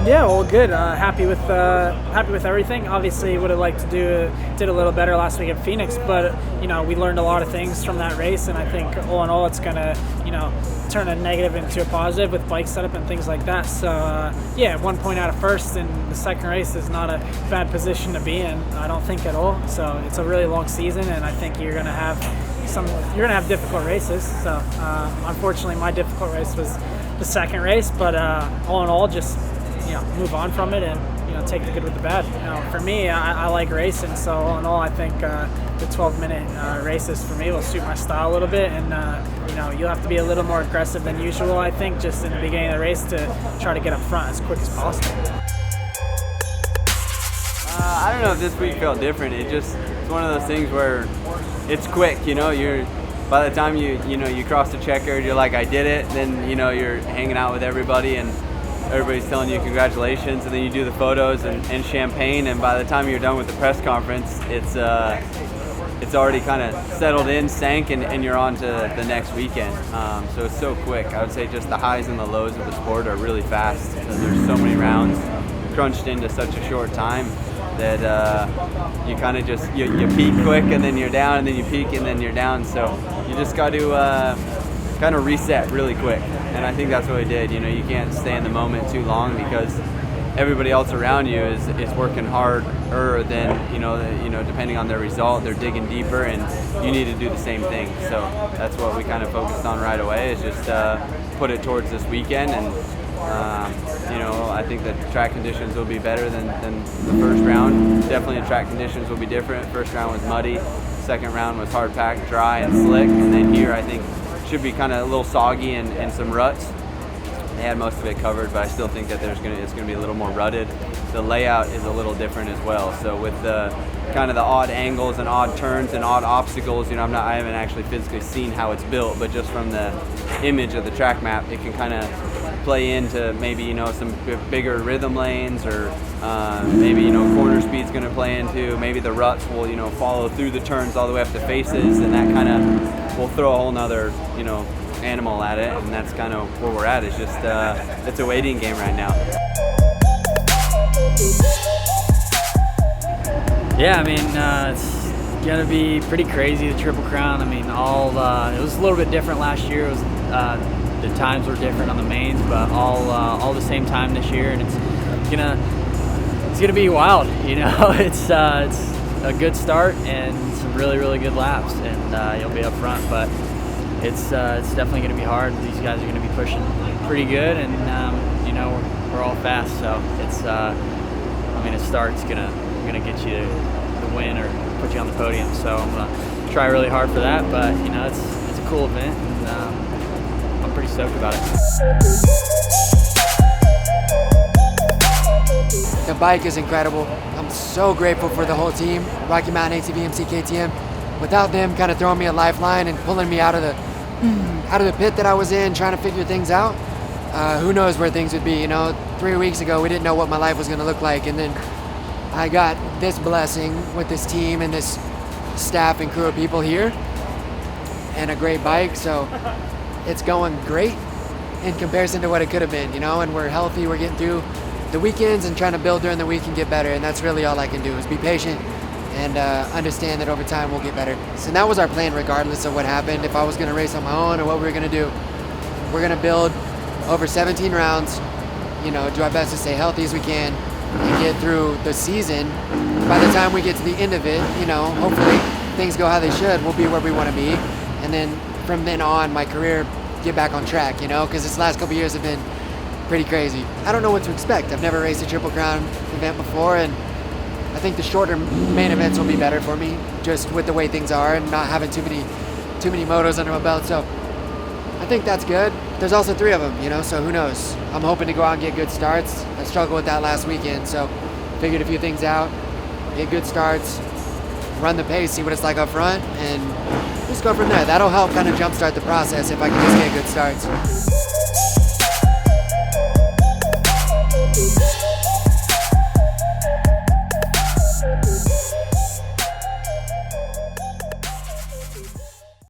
Yeah, well, good. Happy with everything. Obviously, would have liked to did a little better last week at Phoenix, but we learned a lot of things from that race, and I think all in all, it's gonna turn a negative into a positive with bike setup and things like that. So yeah, 1 point out of first, and the second race is not a bad position to be in. I don't think at all. So it's a really long season, and I think you're gonna have difficult races. So unfortunately, my difficult race was the second race, but all in all, just move on from it and take the good with the bad. For me, I like racing, so all in all, I think the 12-minute races for me will suit my style a little bit, and you'll have to be a little more aggressive than usual, I think, just in the beginning of the race to try to get up front as quick as possible. I don't know if this week felt different. It's one of those things where it's quick. You're by the time you cross the checkered, you're like, I did it. Then you're hanging out with everybody and everybody's telling you congratulations, and then you do the photos and champagne, and by the time you're done with the press conference, it's already kind of settled in, sank, and you're on to the next weekend. So it's so quick. I would say just the highs and the lows of the sport are really fast. There's so many rounds crunched into such a short time that you kind of just you peak quick and then you're down, and then you peak and then you're down. So you just got to kind of reset really quick, and I think that's what we did. You can't stay in the moment too long because everybody else around you is working harder than depending on their result, they're digging deeper, and you need to do the same thing. So that's what we kind of focused on right away, is just put it towards this weekend, and I think that track conditions will be better than the first round. Definitely the track conditions will be different. First round was muddy, second round was hard packed, dry, and slick, and then here I think should be kind of a little soggy and some ruts. They had most of it covered, but I still think that it's going to be a little more rutted. The layout is a little different as well. So with the kind of the odd angles and odd turns and odd obstacles, I haven't actually physically seen how it's built, but just from the image of the track map, it can kind of play into maybe some bigger rhythm lanes, or maybe corner speed's going to play into. Maybe the ruts will follow through the turns all the way up to faces, and that kind of will throw a whole nother animal at it, and that's kind of where we're at. It's just it's a waiting game right now. Yeah, it's gonna be pretty crazy, the Triple Crown. It was a little bit different last year. It was the times were different on the mains, but all the same time this year, and it's gonna be wild. It's a good start and some really, really good laps, and you'll be up front, but it's definitely going to be hard. These guys are going to be pushing pretty good, and we're all fast, so it's a start's gonna get you the win or put you on the podium. So I'm gonna try really hard for that, but it's a cool event, and I'm pretty stoked about it. The bike is incredible. I'm so grateful for the whole team, Rocky Mountain, ATV, MC, KTM. Without them kind of throwing me a lifeline and pulling me out of the pit that I was in, trying to figure things out, who knows where things would be. 3 weeks ago, we didn't know what my life was going to look like, and then I got this blessing with this team and this staff and crew of people here, and a great bike. So it's going great in comparison to what it could have been, and we're healthy. We're getting through the weekends and trying to build during the week and get better, and that's really all I can do, is be patient and understand that over time we'll get better. So that was our plan, regardless of what happened. If I was going to race on my own or what we were going to do, we're going to build over 17 rounds, do our best to stay healthy as we can and get through the season. By the time we get to the end of it, hopefully things go how they should, we'll be where we want to be. And then from then on, my career get back on track, because this last couple years have been pretty crazy. I don't know what to expect. I've never raced a Triple Crown event before, and I think the shorter main events will be better for me, just with the way things are and not having too many motos under my belt. So I think that's good. There's also 3 of them, so who knows? I'm hoping to go out and get good starts. I struggled with that last weekend, so figured a few things out, get good starts, run the pace, see what it's like up front, and just go from there. That'll help kind of jumpstart the process if I can just get good starts.